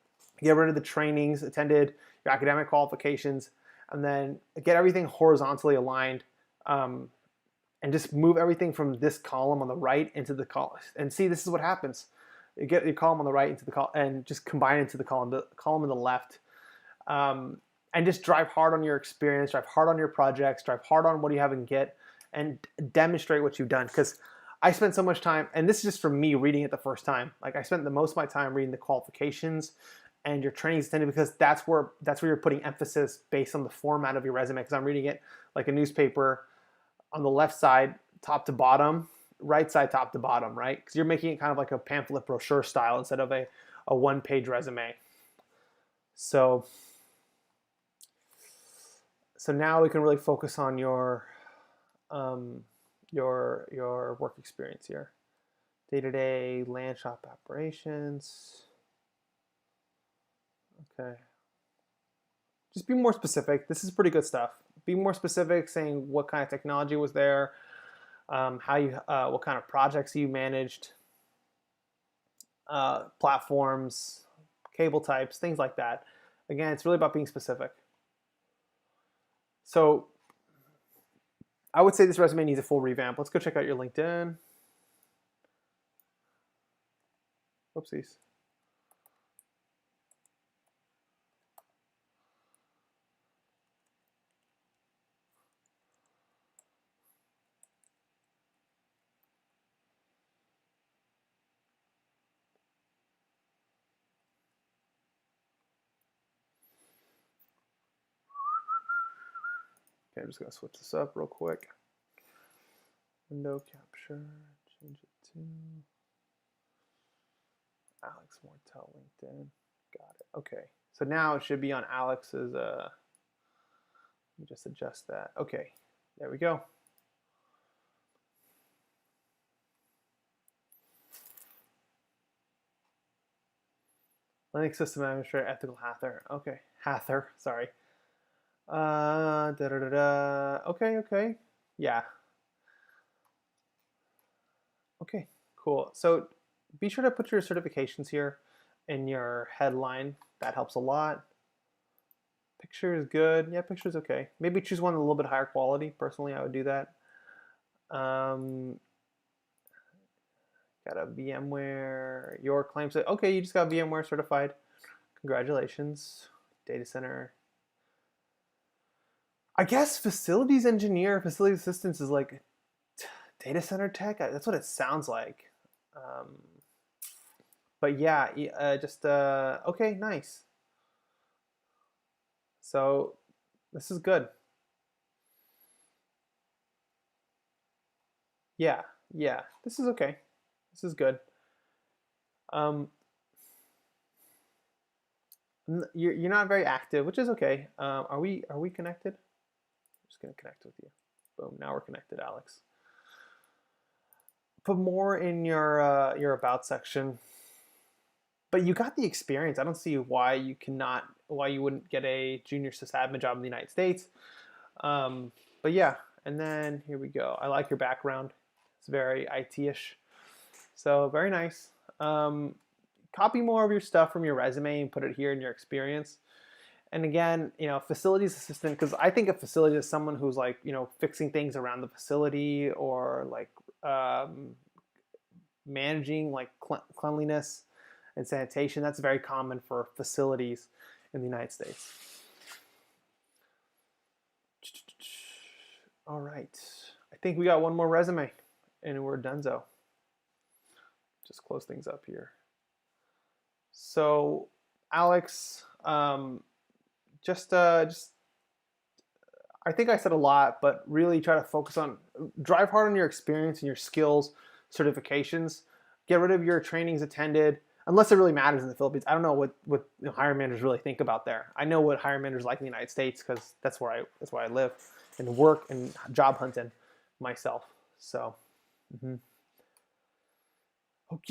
of the trainings attended, your academic qualifications, and then get everything horizontally aligned. And just move everything from this column on the right into the column. And see, this is what happens. You get your column on the right into the column, and just combine it into the column on the left. And just drive hard on your experience, drive hard on your projects, drive hard on what you have in Git, and demonstrate what you've done. Because I spent so much time, and this is just from me reading it the first time. Like, I spent the most of my time reading the qualifications and your trainings attended, because that's where you're putting emphasis based on the format of your resume. Because I'm reading it like a newspaper, on the left side, top to bottom, right side, top to bottom, right? Because you're making it kind of like a pamphlet brochure style instead of a one-page resume. So now we can really focus on your work experience here. Day-to-day LAN shop operations. Okay. Just be more specific. This is pretty good stuff. Be more specific, saying what kind of technology was there. how you, what kind of projects you managed, platforms, cable types, things like that. Again, it's really about being specific. So I would say this resume needs a full revamp. Let's go check out your LinkedIn. Oopsies. Okay, I'm just gonna switch this up real quick. Window capture, change it to Alex Mortel LinkedIn. Got it. Okay, so now it should be on Alex's. Let me just adjust that. Okay, there we go. Linux system administrator, ethical hacker. Okay, hacker. Sorry. Da da da da. Okay, okay. Yeah. Okay, cool. So be sure to put your certifications here in your headline. That helps a lot. Picture is good. Yeah, picture is okay. Maybe choose one a little bit higher quality. Personally, I would do that. Got a VMware, your claims. Okay, you just got VMware certified. Congratulations. Data center. I guess facilities engineer, facilities assistance is like data center tech. That's what it sounds like. But yeah, just okay, nice. So this is good. Yeah, yeah, this is okay. This is good. Um, you're not very active, which is okay. Are we connected? I'm just gonna connect with you. Boom. Now we're connected, Alex. Put more in your about section. But you got the experience. I don't see why you wouldn't get a junior sysadmin job in the United States. But yeah, and then here we go. I like your background. It's very IT-ish. So very nice. Copy more of your stuff from your resume and put it here in your experience. And again, facilities assistant, because I think a facility is someone who's like, fixing things around the facility or like managing like cleanliness and sanitation. That's very common for facilities in the United States. All right. I think we got one more resume and we're donezo. Just close things up here. So, Alex, just I think I said a lot, but really try to focus on drive hard on your experience and your skills, certifications. Get rid of your trainings attended, unless it really matters in the Philippines. I don't know what hiring managers really think about there. I know what hiring managers like in the United States because that's where I live and work and job hunting myself. So, okie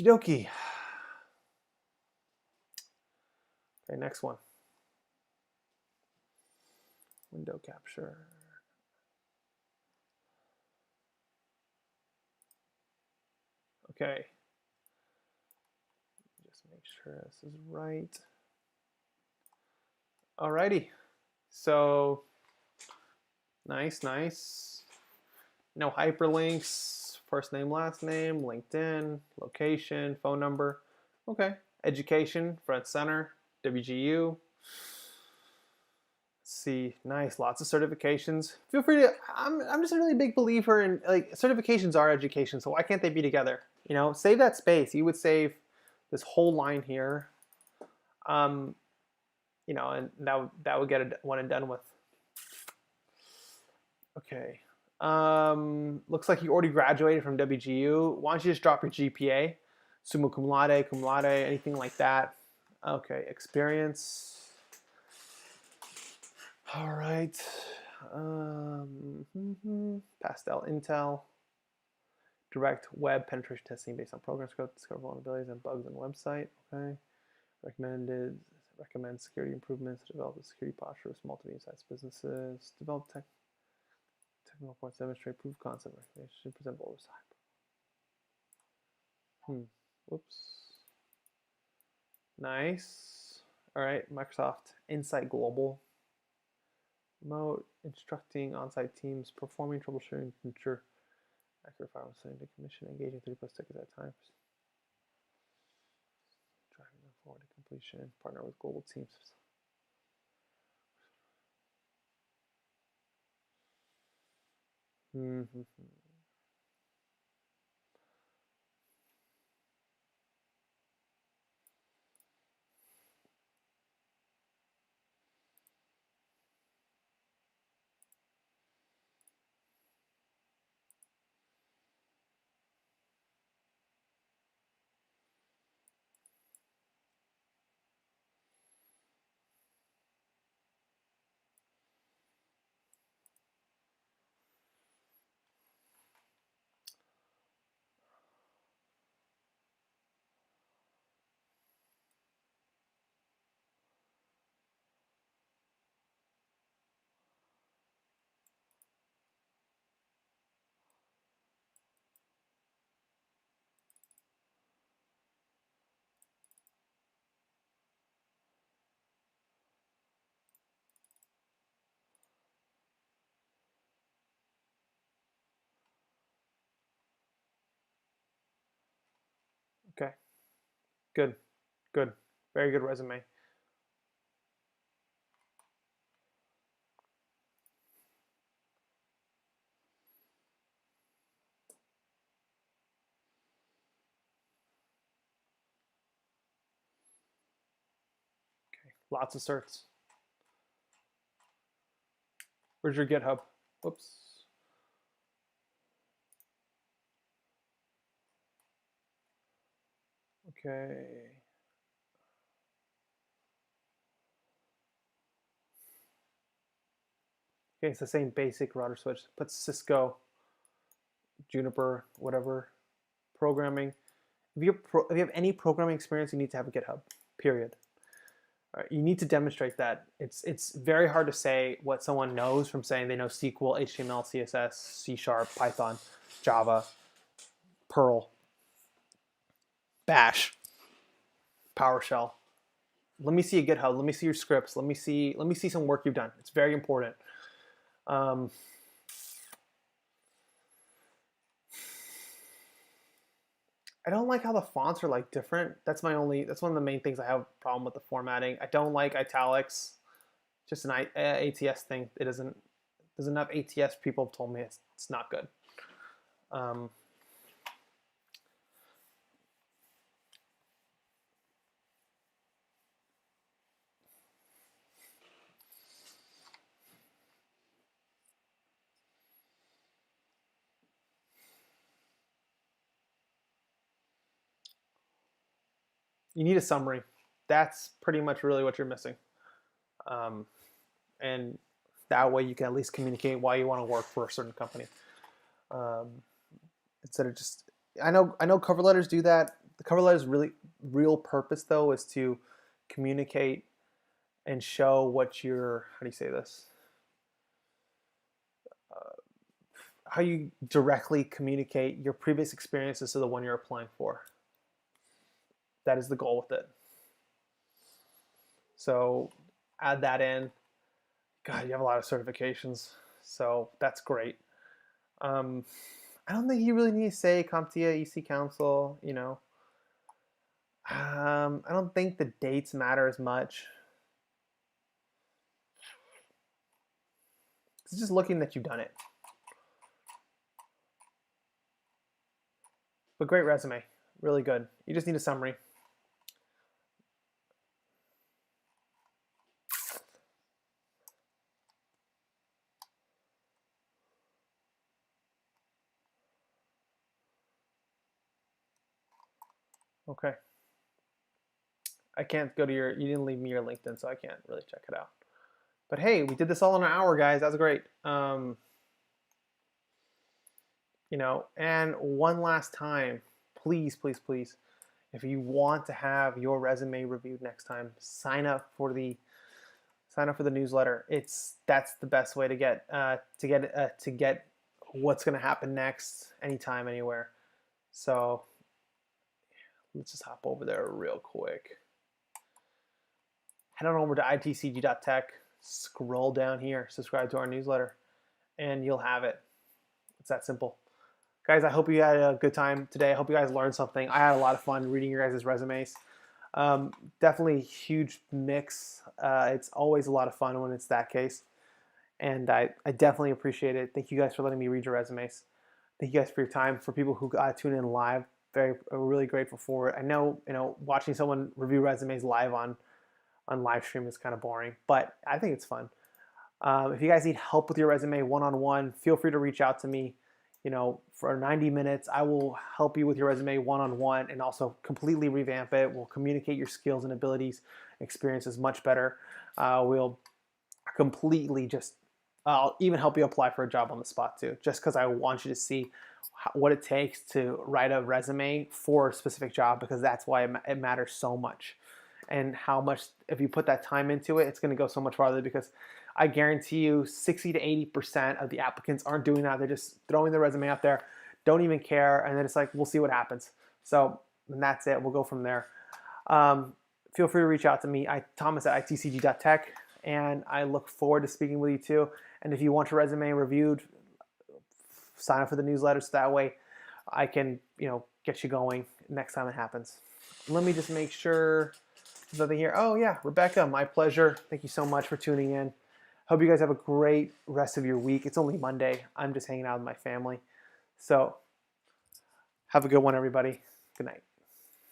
dokie. Okay, next one. Window capture. Okay. Just make sure this is right. Alrighty. So nice. No hyperlinks. First name, last name, LinkedIn, location, phone number. Okay. Education, front center, WGU. See, nice, lots of certifications. Feel free to. I'm just a really big believer in like certifications are education, so why can't they be together? Save that space. You would save this whole line here, and that would get it one and done with. Okay. Looks like you already graduated from WGU. Why don't you just drop your GPA, summa cum laude, anything like that. Okay, experience. All right. Pastel Intel. Direct web penetration testing based on program scope, discover vulnerabilities and bugs on website. Okay. Recommend security improvements, develop a security posture for small to medium-sized businesses, develop Reports demonstrate proof of concept recognition should present oversight. Whoops. Nice. All right, Microsoft Insight Global. Remote instructing on-site teams, performing troubleshooting to ensure accurate file sending to commission, engaging 3+ tickets at a time. Driving them forward to completion. Partner with global teams. Okay. Good. Good. Very good resume. Okay. Lots of certs. Where's your GitHub? Whoops. Okay. Okay, it's the same basic router switch. Put Cisco, Juniper, whatever, programming. If you have any programming experience, you need to have a GitHub, period. All right, you need to demonstrate that. It's very hard to say what someone knows from saying they know SQL, HTML, CSS, C#, Python, Java, Perl, Bash, PowerShell. Let me see a GitHub. Let me see your scripts. Let me see some work you've done. It's very important. I don't like how the fonts are like different. That's one of the main things I have a problem with the formatting. I don't like italics. Just an ATS thing. It doesn't. There's enough ATS people have told me it's not good. You need a summary. That's pretty much really what you're missing. And that way you can at least communicate why you want to work for a certain company. Instead of just, I know cover letters do that. The cover letter's real purpose though is to communicate and show what your, how do you say this? How you directly communicate your previous experiences to the one you're applying for. That is the goal with it. So add that in. God, you have a lot of certifications, so that's great. I don't think you really need to say CompTIA, EC Council, you know. I don't think the dates matter as much. It's just looking that you've done it. But great resume, really good. You just need a summary. Okay. I can't go to you didn't leave me your LinkedIn, so I can't really check it out. But hey, we did this all in an hour, guys. That's great. You know, and one last time, please, please, please, if you want to have your resume reviewed next time, sign up for the newsletter. That's the best way to get what's going to happen next, anytime, anywhere. So let's just hop over there real quick. Head on over to itcg.tech, scroll down here, subscribe to our newsletter, and you'll have it. It's that simple. Guys, I hope you had a good time today. I hope you guys learned something. I had a lot of fun reading your guys' resumes. Definitely huge mix. It's always a lot of fun when it's that case. And I definitely appreciate it. Thank you guys for letting me read your resumes. Thank you guys for your time. For people who tune in live, really grateful for it. I know, watching someone review resumes live on live stream is kind of boring, but I think it's fun. If you guys need help with your resume one-on-one, feel free to reach out to me. For 90 minutes, I will help you with your resume one-on-one and also completely revamp it. We'll communicate your skills and abilities, experiences much better. We'll completely I'll even help you apply for a job on the spot too, just because I want you to see what it takes to write a resume for a specific job, because that's why it matters so much. And how much, if you put that time into it, it's going to go so much farther, because I guarantee you 60 to 80% of the applicants aren't doing that. They're just throwing their resume out there, don't even care, and then it's like, we'll see what happens. So that's it. We'll go from there. Feel free to reach out to me, Thomas at itcg.tech, and I look forward to speaking with you too. And if you want your resume reviewed, sign up for the newsletter so that way I can, get you going next time it happens. Let me just make sure there's nothing here. Oh yeah, Rebecca, my pleasure. Thank you so much for tuning in. Hope you guys have a great rest of your week. It's only Monday. I'm just hanging out with my family. So have a good one, everybody. Good night.